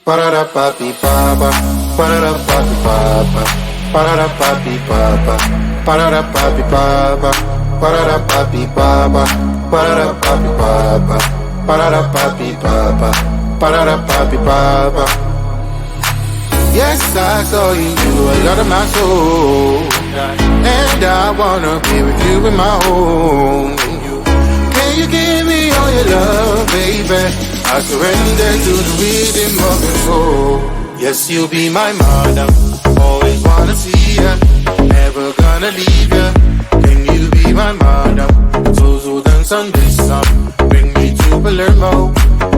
Ba-da-da-ba-be-ba-ba, ba-da-da-ba-be-ba-ba, ba-da-da-ba-be-ba-ba, ba-da-da-ba-be-ba-ba, ba-da-da-ba-be-ba-ba, ba-da-da-ba-be-ba-ba, ba-da-da-ba-be-ba-ba, ba-da-da-ba-be-ba-ba. Yes, I saw you a lot of my soul, and I wanna be with you in my home. Can you give me all your love, baby? I surrender to the rhythm of your soul. Yes, you'll be my madam, always wanna see ya, never gonna leave ya. Can you be my madam? So dance on this song. Bring me to Palermo,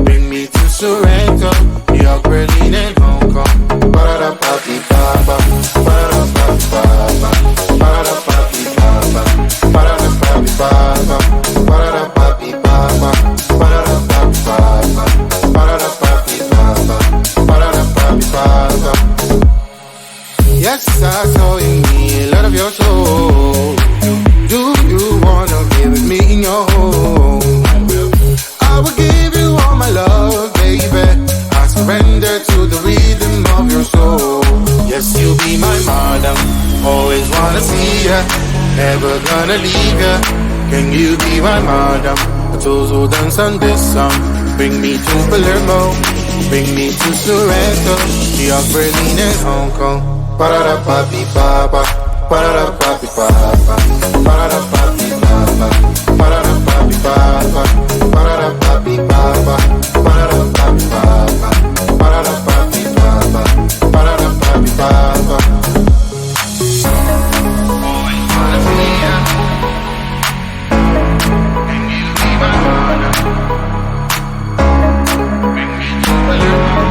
bring me to Sorrento, New York, Berlin and Hong Kong. Ba-da-da-ba-be-ba-ba, ba-da-da-ba-be-ba-ba, ba-da-da-ba-be-ba-ba, ba-da-da-ba-be-ba-ba, ba-da-da-ba-be-ba-ba, ba-da-da-ba-be-ba-ba, ba-da-da-ba-be-ba-ba, ba-da-da-ba-be-ba-ba. Yes, I saw in me a lot of your soul. Do you wanna be with me in your home? I will give you all my love, baby. I surrender to the rhythm of your soul. Yes, you'll be my madam, always wanna see ya, never gonna leave ya. Can you be my madam? So dance on this song. Bring me to Palermo, bring me to Sorrento, New York, Berlin and Hong Kong. Ba-da-da-ba-be-ba-ba, ba-da-da-ba-be-ba-ba, ba-da-da-ba-be-ba-ba, ba-da-da-ba-be-ba-ba, ba-da-da-ba-be-ba-ba, ba-da-da-ba-be-ba-ba, ba-da-da-ba-be-ba-ba, ba-da-da-ba-be-ba-ba. Always wanna see ya. Can you be my madam? Bring me to Palermo.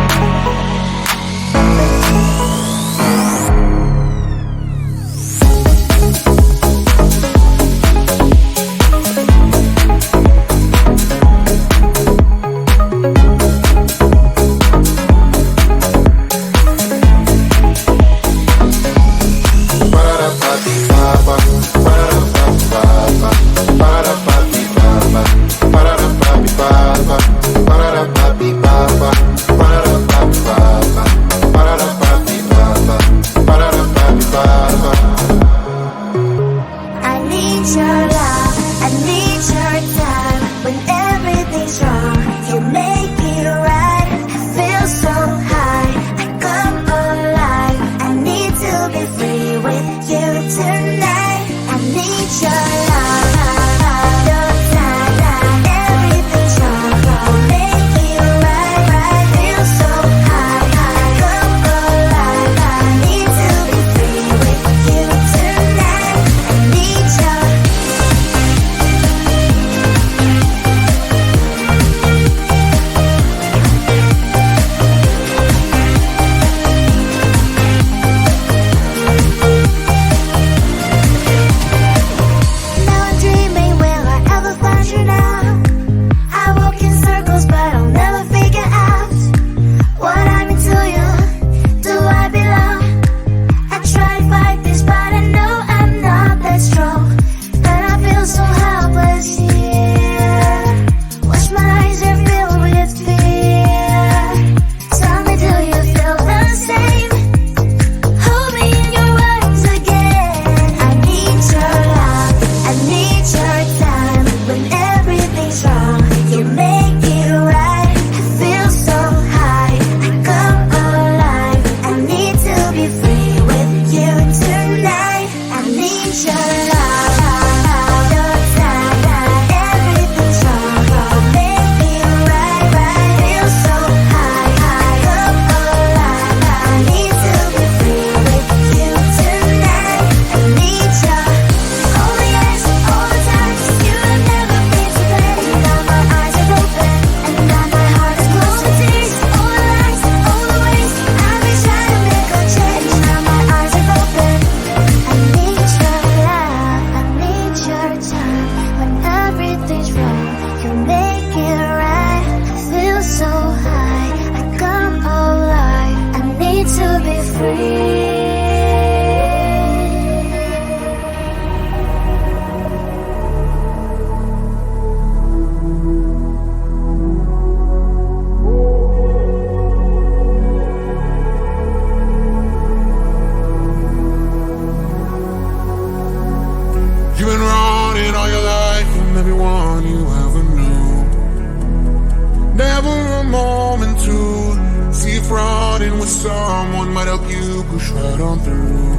Loving with someone might help you push right on through.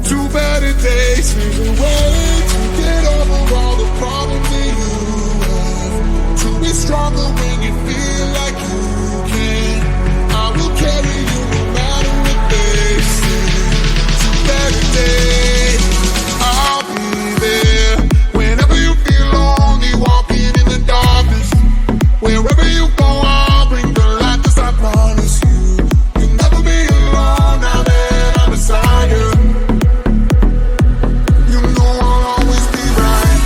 2 better days is a way to get over all the problems that you have. To be stronger when you feel like you can. I will carry you no matter what they say. 2 better days, I'll be there. Whenever you feel lonely, walking in the darkness. Wherever you go, I'll bring the light, 'cause I promise you, you'll never be alone now that I'm beside you. You know I'll always be right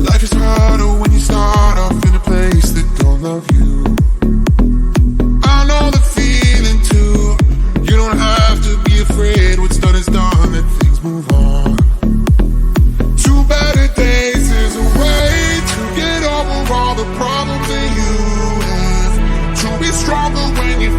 Life is harder when you start off in a place that don't love you. I know the feeling too. You don't have to be afraid. What's done is done, let things move on. 2 better days is a way to get over all the problems that you have. To be stronger when you